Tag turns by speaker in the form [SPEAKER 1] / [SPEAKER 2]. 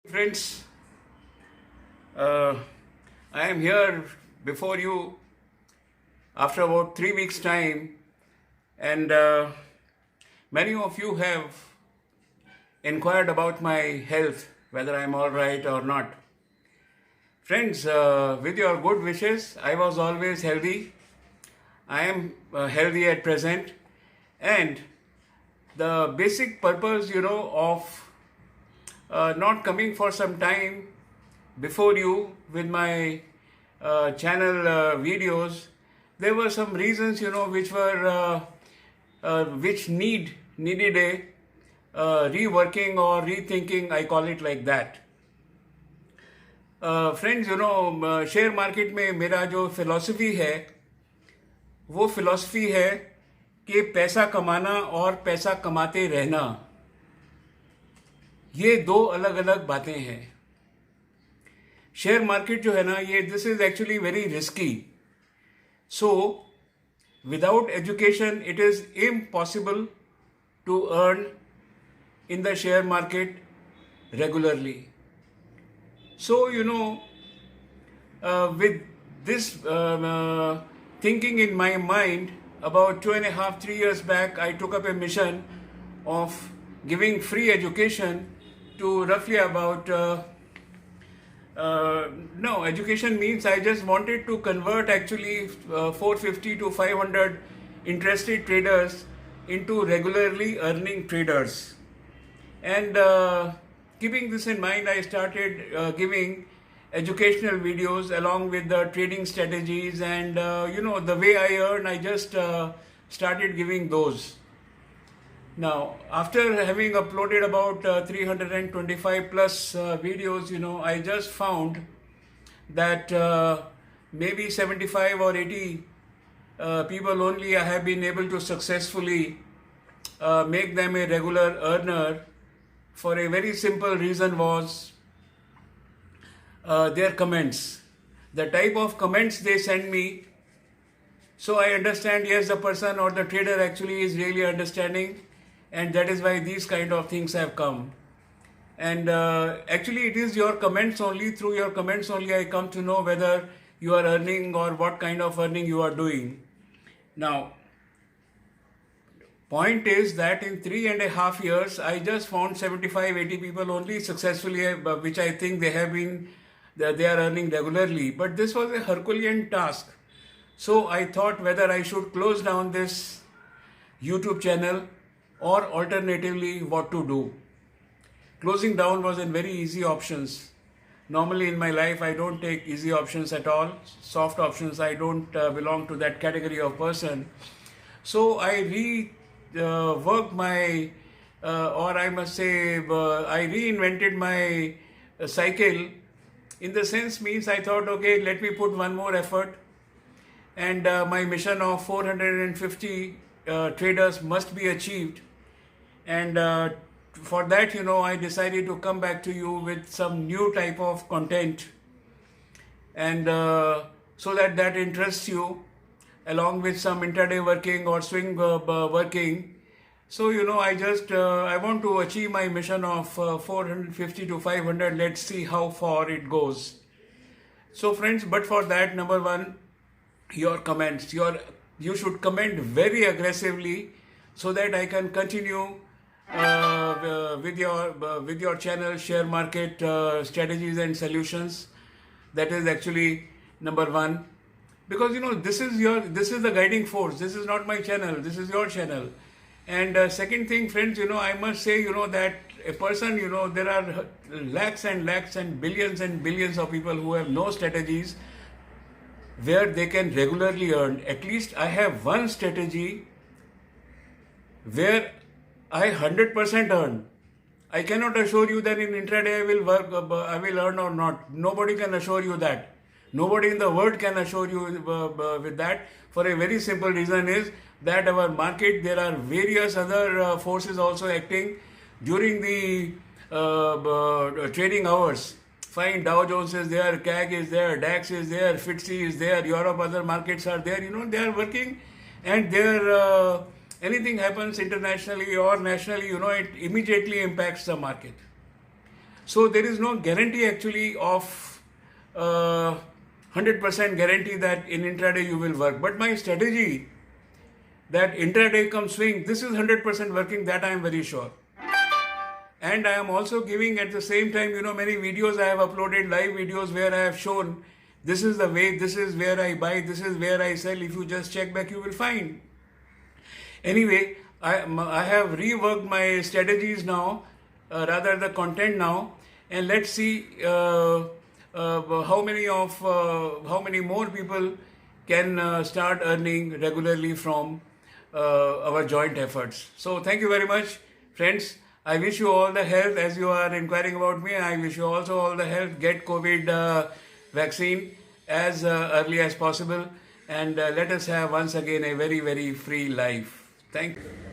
[SPEAKER 1] Friends, uh, I am here before you after about 3 weeks' time, and many of you have inquired about my health, whether I am all right or not. Friends, with your good wishes, I was always healthy. I am healthy at present, and the basic purpose, of not coming for some time before you with my channel videos. There were some reasons, which were which needed a reworking or rethinking. I call it like that. Friends share market में मेरा जो philosophy है वो philosophy है कि पैसा कमाना और पैसा कमाते रहना ये दो अलग अलग बातें हैं. शेयर मार्केट जो है ना, ये this is actually very risky. So without education it is impossible to earn in the share market regularly. So, with this thinking in my mind, about 2.5, 3 years back, I took up a mission of giving free education to roughly about, no, education means I just wanted to convert actually 450 to 500 interested traders into regularly earning traders. And keeping this in mind, I started giving educational videos along with the trading strategies and the way I earn. I just started giving those. Now, after having uploaded about 325 plus videos, I just found that maybe 75 or 80 people only I have been able to successfully make them a regular earner. For a very simple reason was their comments, the type of comments they send me. So I understand, yes, the person or the trader actually is really understanding, and that is why these kind of things have come. And actually it is your comments only, through your comments only I come to know whether you are earning or what kind of earning you are doing. Now, point is that in 3.5 years, I just found 75, 80 people only successfully, which I think they are earning regularly. But this was a Herculean task. So I thought whether I should close down this YouTube channel or alternatively what to do. Closing down was a very easy options. Normally in my life, I don't take easy options at all. Soft options, I don't belong to that category of person. So I worked my, or I must say, I reinvented my cycle. In the sense means I thought, okay, let me put one more effort, and my mission of 450 traders must be achieved. And for that, I decided to come back to you with some new type of content, and so that interests you, along with some intraday working or swing working. So, I want to achieve my mission of 450 to 500. Let's see how far it goes. So, friends, but for that, number one, your comments. You should comment very aggressively so that I can continue with your channel, Share Market Strategies and Solutions. That is actually number one. Because this is the guiding force. This is not my channel. This is your channel. And second thing, friends, I must say, that a person, there are lakhs and lakhs and billions of people who have no strategies where they can regularly earn. At least I have one strategy where I 100% earn. I cannot assure you that in intraday I will earn or not. Nobody can assure you that. Nobody in the world can assure you with that, for a very simple reason is that our market, there are various other forces also acting during the trading hours. Fine, Dow Jones is there, CAC is there, DAX is there, FTSE is there, Europe, other markets are there, they are working, and anything happens internationally or nationally, it immediately impacts the market. So there is no guarantee actually of 100% guarantee that in intraday you will work. But my strategy that intraday come swing, this is 100% working, that I am very sure. And I am also giving at the same time, many videos I have uploaded, live videos where I have shown this is the way, this is where I buy, this is where I sell. If you just check back, you will find. Anyway, I have reworked my strategies now, rather the content now, and let's see how many more people can start earning regularly from our joint efforts. So thank you very much, friends. I wish you all the health as you are inquiring about me. I wish you also all the health. Get COVID vaccine as early as possible, and let us have once again a very, very free life. Thank you.